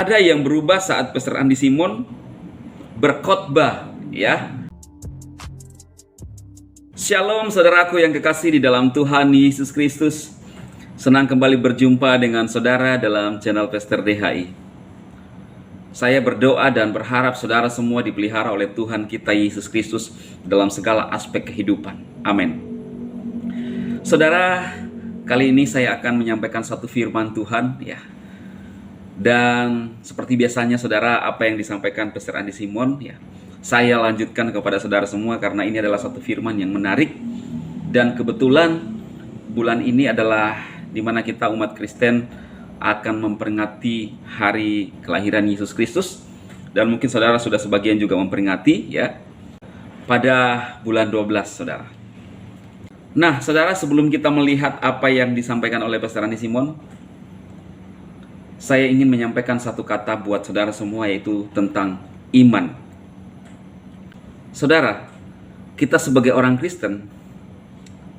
Ada yang berubah saat Pastor Andi Simon berkhotbah, ya. Shalom saudaraku yang kekasih di dalam Tuhan Yesus Kristus. Senang kembali berjumpa dengan saudara dalam channel Pastor DHI. Saya berdoa dan berharap saudara semua dipelihara oleh Tuhan kita Yesus Kristus dalam segala aspek kehidupan. Amin. Saudara, kali ini saya akan menyampaikan satu firman Tuhan, ya. Dan seperti biasanya saudara, apa yang disampaikan Pastor Andi Simon, ya, saya lanjutkan kepada saudara semua karena ini adalah satu firman yang menarik. Dan kebetulan bulan ini adalah di mana kita umat Kristen akan memperingati hari kelahiran Yesus Kristus. Dan mungkin saudara sudah sebagian juga memperingati, ya, pada bulan 12 saudara. Nah saudara, sebelum kita melihat apa yang disampaikan oleh Pastor Andi Simon, saya ingin menyampaikan satu kata buat saudara semua, yaitu tentang iman. Saudara, kita sebagai orang Kristen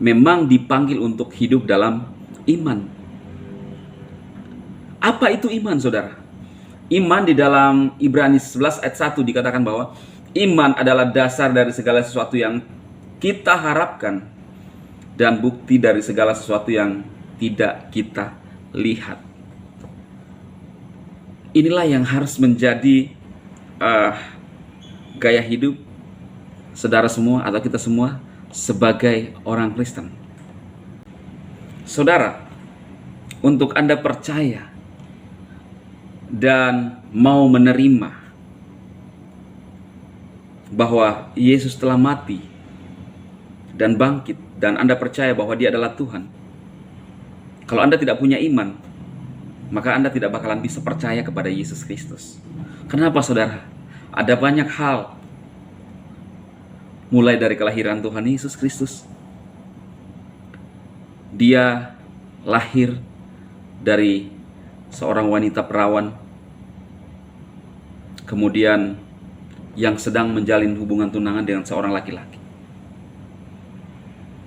memang dipanggil untuk hidup dalam iman. Apa itu iman, saudara? Iman di dalam Ibrani 11 ayat 1 dikatakan bahwa iman adalah dasar dari segala sesuatu yang kita harapkan dan bukti dari segala sesuatu yang tidak kita lihat. Inilah yang harus menjadi gaya hidup saudara semua atau kita semua sebagai orang Kristen. Saudara, untuk Anda percaya dan mau menerima bahwa Yesus telah mati dan bangkit, dan Anda percaya bahwa Dia adalah Tuhan. Kalau Anda tidak punya iman, maka Anda tidak bakalan bisa percaya kepada Yesus Kristus. Kenapa saudara? Ada banyak hal, mulai dari kelahiran Tuhan Yesus Kristus. Dia lahir dari seorang wanita perawan, kemudian yang sedang menjalin hubungan tunangan dengan seorang laki-laki.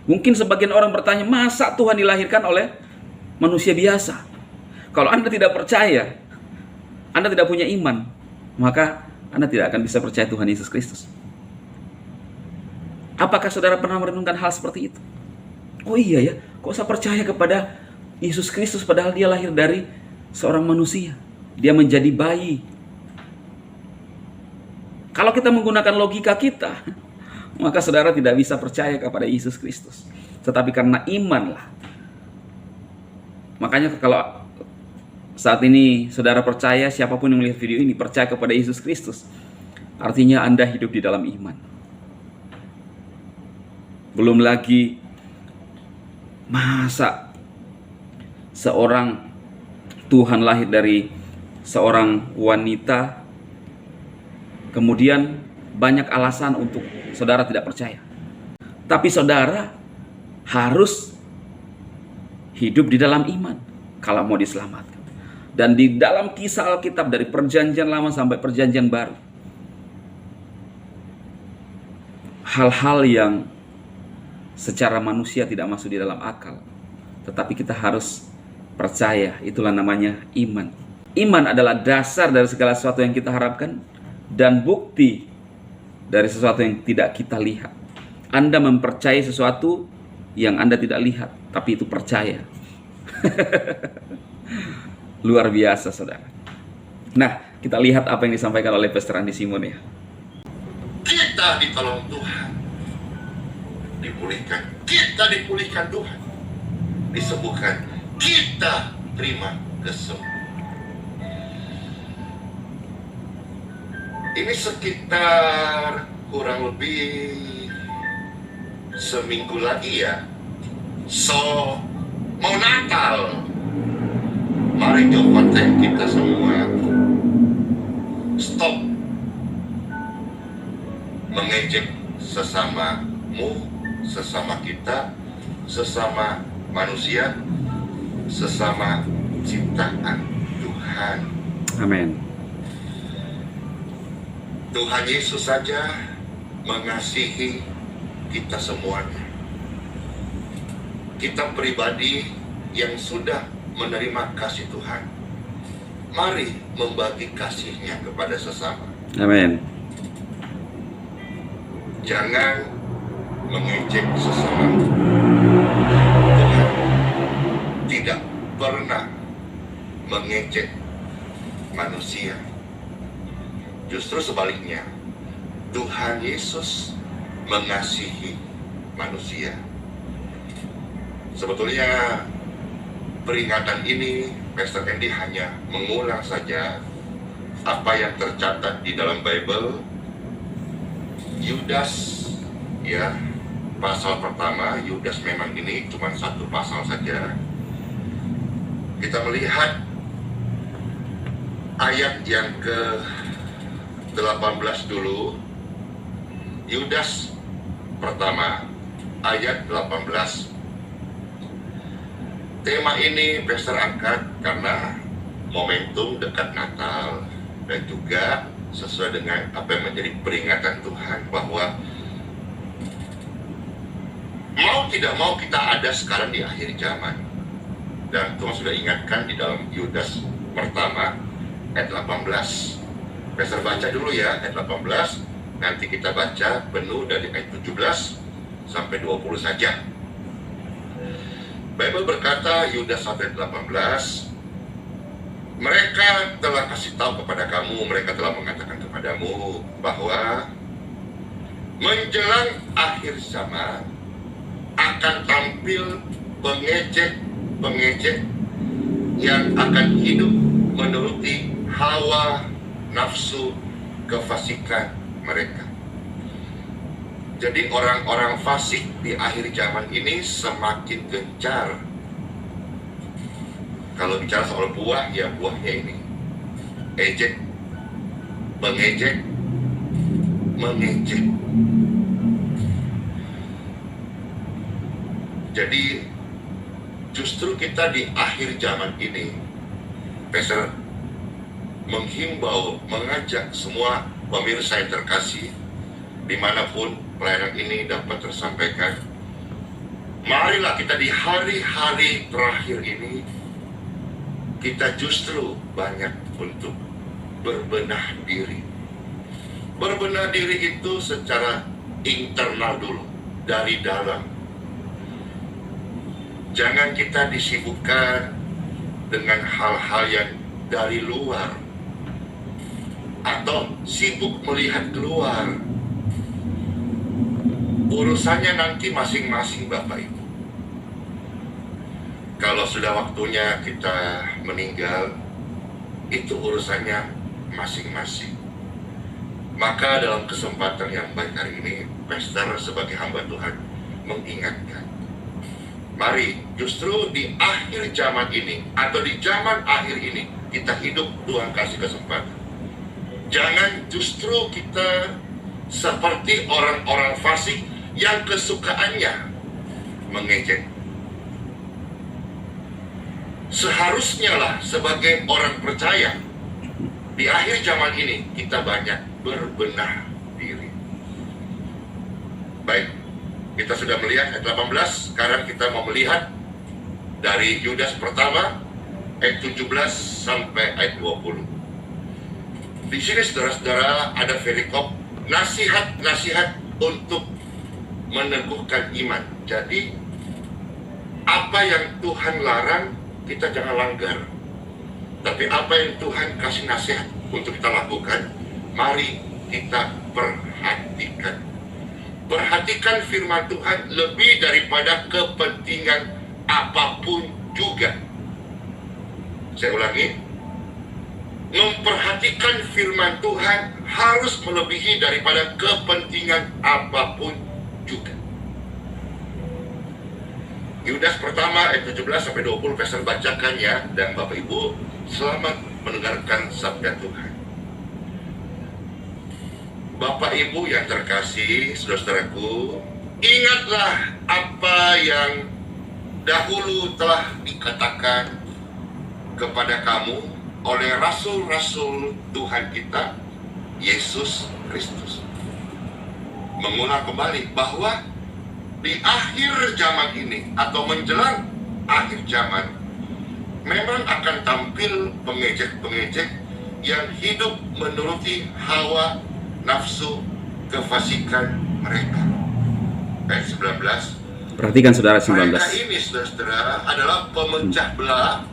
Mungkin sebagian orang bertanya, masa Tuhan dilahirkan oleh manusia biasa? Kalau Anda tidak percaya, Anda tidak punya iman, maka Anda tidak akan bisa percaya Tuhan Yesus Kristus. Apakah saudara pernah merenungkan hal seperti itu? Oh iya ya, kok saya percaya kepada Yesus Kristus padahal Dia lahir dari seorang manusia. Dia menjadi bayi. Kalau kita menggunakan logika kita, maka saudara tidak bisa percaya kepada Yesus Kristus. Tetapi karena imanlah. Makanya kalau saat ini saudara percaya, siapapun yang melihat video ini percaya kepada Yesus Kristus, artinya Anda hidup di dalam iman. Belum lagi, masa seorang Tuhan lahir dari seorang wanita, kemudian banyak alasan untuk saudara tidak percaya. Tapi saudara harus hidup di dalam iman kalau mau diselamatkan. Dan di dalam kisah Alkitab dari perjanjian lama sampai perjanjian baru, hal-hal yang secara manusia tidak masuk di dalam akal, tetapi kita harus percaya, itulah namanya iman. Iman adalah dasar dari segala sesuatu yang kita harapkan dan bukti dari sesuatu yang tidak kita lihat. Anda mempercayai sesuatu yang Anda tidak lihat, tapi itu percaya. Luar biasa saudara. Nah, kita lihat apa yang disampaikan oleh Pastor Andi Simon, ya. Kita ditolong Tuhan, dipulihkan. Kita dipulihkan Tuhan, disembuhkan. Kita terima kesembuhan. Ini sekitar kurang lebih seminggu lagi ya. So, mau Natal. Mari coba kita semua stop mengejek sesamamu, sesama kita, sesama manusia, sesama ciptaan Tuhan. Amin. Tuhan Yesus saja mengasihi kita semuanya. Kita pribadi yang sudah menerima kasih Tuhan, mari membagi kasihnya kepada sesama. Amin. Jangan mengejek sesama. Tuhan tidak pernah mengejek manusia. Justru sebaliknya, Tuhan Yesus mengasihi manusia. Sebetulnya peringatan ini, Pastor Andy hanya mengulang saja apa yang tercatat di dalam Bible. Yudas, ya, pasal pertama, Yudas memang ini cuma satu pasal saja. Kita melihat ayat yang ke-18 dulu. Yudas pertama, ayat 18. Tema ini Pastor angkat karena momentum dekat Natal dan juga sesuai dengan apa yang menjadi peringatan Tuhan bahwa mau tidak mau kita ada sekarang di akhir zaman. Dan Tuhan sudah ingatkan di dalam Yudas pertama ayat 18. Pastor baca dulu ya ayat 18, nanti kita baca penuh dari ayat 17 sampai 20 saja. Bible berkata, Yudas 1:18, mereka telah kasih tahu kepada kamu, mereka telah mengatakan kepadamu bahwa menjelang akhir zaman akan tampil pengejek yang akan hidup menuruti hawa nafsu kefasikan mereka. Jadi orang-orang fasik di akhir zaman ini semakin gencar. Kalau bicara soal buah, ya buahnya ini. Ejek, mengejek. Jadi justru kita di akhir zaman ini, Pastor menghimbau, mengajak semua pemirsa yang terkasih, dimanapun pelayanan ini dapat tersampaikan, marilah kita di hari-hari terakhir ini, kita justru banyak untuk berbenah diri. Berbenah diri itu secara internal dulu, dari dalam. Jangan kita disibukkan dengan hal-hal yang dari luar, atau sibuk melihat keluar. Urusannya nanti masing-masing Bapak Ibu. Kalau sudah waktunya kita meninggal, itu urusannya masing-masing. Maka dalam kesempatan yang baik hari ini, Pastor sebagai hamba Tuhan mengingatkan, mari justru di akhir zaman ini, atau di zaman akhir ini, kita hidup, Tuhan kasih kesempatan. Jangan justru kita seperti orang-orang fasik yang kesukaannya mengejek. Seharusnya lah sebagai orang percaya, di akhir zaman ini kita banyak berbenah diri. Baik, kita sudah melihat ayat 18, sekarang kita mau melihat dari Yudas pertama ayat 17 sampai ayat 20. Di sini saudara-saudara ada perikop nasihat-nasihat untuk meneguhkan iman. Jadi apa yang Tuhan larang kita jangan langgar, tapi apa yang Tuhan kasih nasihat untuk kita lakukan, mari kita perhatikan. Perhatikan firman Tuhan lebih daripada kepentingan apapun juga. Saya ulangi, memperhatikan firman Tuhan harus melebihi daripada kepentingan apapun juga. Yudas pertama ayat 17 sampai 20 Pastor bacakan ya, dan Bapak Ibu selamat mendengarkan sabda Tuhan. Bapak Ibu yang terkasih, saudara-saudaraku, ingatlah apa yang dahulu telah dikatakan kepada kamu oleh rasul-rasul Tuhan kita, Yesus Kristus. Mengulang kembali bahwa di akhir zaman ini atau menjelang akhir zaman memang akan tampil pengejek-pengejek yang hidup menuruti hawa nafsu kefasikan mereka. Ayat 19. Perhatikan saudara 19. Mereka ini, saudara-saudara, adalah pemecah belah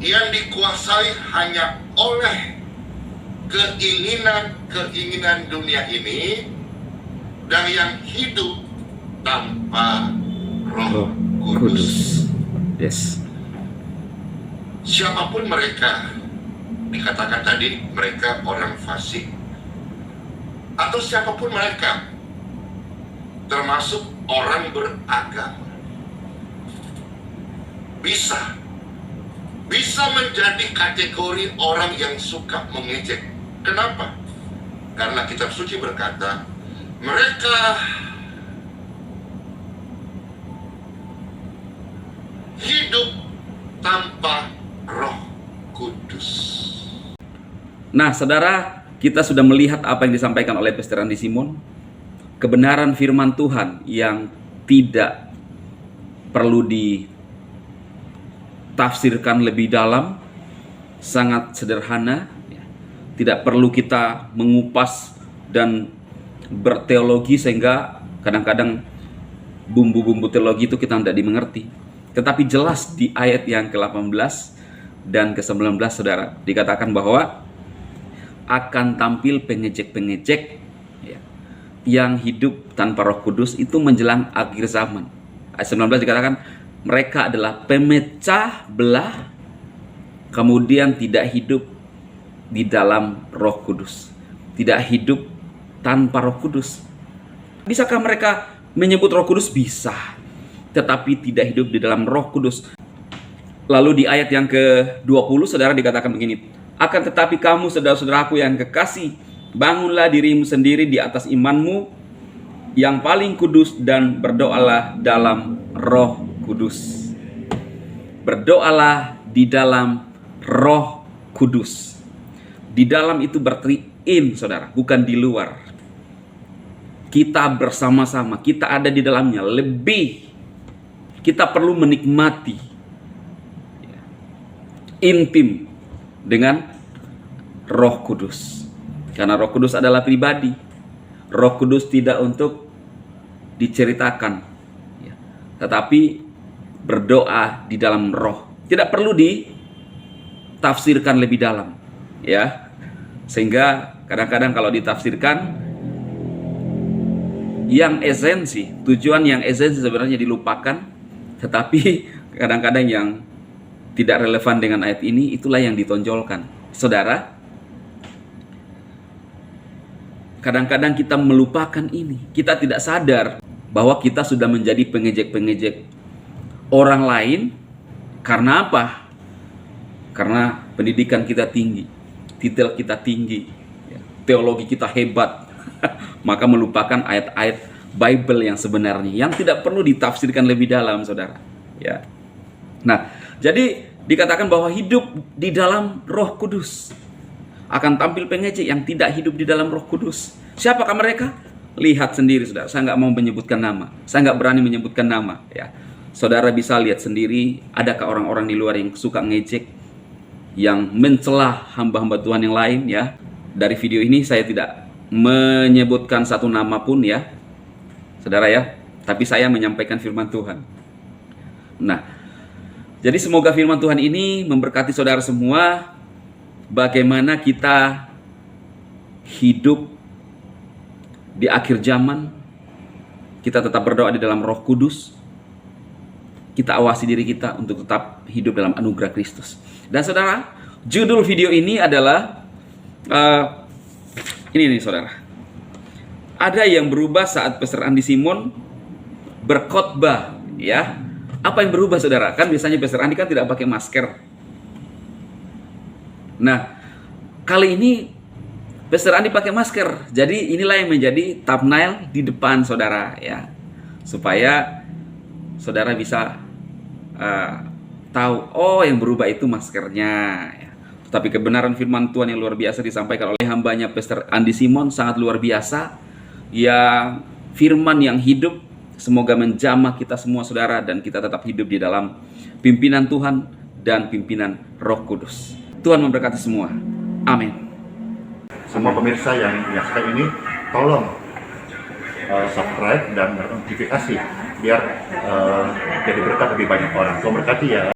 yang dikuasai hanya oleh keinginan dunia ini dan yang hidup tanpa Roh Kudus. Yes. Siapapun mereka, dikatakan tadi mereka orang fasik, atau siapapun mereka, termasuk orang beragama, bisa menjadi kategori orang yang suka mengejek. Kenapa? Karena kitab suci berkata mereka hidup tanpa Roh Kudus. Nah, saudara, kita sudah melihat apa yang disampaikan oleh Pastor Andi Simon, kebenaran firman Tuhan yang tidak perlu ditafsirkan lebih dalam, sangat sederhana, tidak perlu kita mengupas dan berteologi sehingga kadang-kadang bumbu-bumbu teologi itu kita tidak dimengerti. Tetapi jelas di ayat yang ke-18 dan ke-19, saudara, dikatakan bahwa akan tampil pengejek-pengejek yang hidup tanpa Roh Kudus itu menjelang akhir zaman. Ayat 19 dikatakan mereka adalah pemecah belah, kemudian tidak hidup di dalam Roh Kudus, tidak hidup tanpa Roh Kudus. Bisakah mereka menyebut Roh Kudus? Bisa, tetapi tidak hidup di dalam Roh Kudus. Lalu di ayat yang ke-20, saudara, dikatakan begini, akan tetapi kamu, saudara-saudaraku yang kekasih, bangunlah dirimu sendiri di atas imanmu yang paling kudus dan berdoalah dalam Roh Kudus. Berdoalah di dalam Roh Kudus. Di dalam itu berarti in, saudara, bukan di luar. Kita bersama-sama, kita ada di dalamnya. Lebih kita perlu menikmati intim dengan Roh Kudus. Karena Roh Kudus adalah pribadi. Roh Kudus tidak untuk diceritakan, tetapi berdoa di dalam Roh. Tidak perlu ditafsirkan lebih dalam, ya. Sehingga kadang-kadang kalau ditafsirkan yang esensi, tujuan yang esensi sebenarnya dilupakan, tetapi kadang-kadang yang tidak relevan dengan ayat ini itulah yang ditonjolkan. Saudara, kadang-kadang kita melupakan ini. Kita tidak sadar bahwa kita sudah menjadi pengejek-pengejek orang lain. Karena apa? Karena pendidikan kita tinggi, titel kita tinggi, teologi kita hebat, maka melupakan ayat-ayat Bible yang sebenarnya, yang tidak perlu ditafsirkan lebih dalam, saudara. Ya. Nah, jadi dikatakan bahwa hidup di dalam Roh Kudus. Akan tampil pengejek yang tidak hidup di dalam Roh Kudus. Siapakah mereka? Lihat sendiri, saudara. Saya nggak mau menyebutkan nama. Saya nggak berani menyebutkan nama. Ya, saudara bisa lihat sendiri. Adakah orang-orang di luar yang suka ngejek, yang mencela hamba-hamba Tuhan yang lain? Ya, dari video ini saya tidak menyebutkan satu nama pun, ya, saudara, ya. Tapi saya menyampaikan firman Tuhan. Nah, jadi semoga firman Tuhan ini memberkati saudara semua. Bagaimana kita hidup di akhir zaman, kita tetap berdoa di dalam Roh Kudus. Kita awasi diri kita untuk tetap hidup dalam anugerah Kristus. Dan saudara, judul video ini adalah ini nih, saudara. Ada yang berubah saat Pastor Andi Simon berkhotbah, ya. Apa yang berubah, saudara? Kan biasanya Pastor Andi kan tidak pakai masker. Nah, kali ini Pastor Andi pakai masker. Jadi inilah yang menjadi thumbnail di depan, saudara, ya. Supaya saudara bisa tahu, oh, yang berubah itu maskernya, ya. Tapi kebenaran firman Tuhan yang luar biasa disampaikan oleh hambanya Pastor Andi Simon sangat luar biasa. Ya, firman yang hidup semoga menjamah kita semua, saudara, dan kita tetap hidup di dalam pimpinan Tuhan dan pimpinan Roh Kudus. Tuhan memberkati semua. Amin. Semua pemirsa yang menyaksikan ini, tolong subscribe dan notifikasi biar jadi berkat lebih banyak orang. Tuhan berkati ya.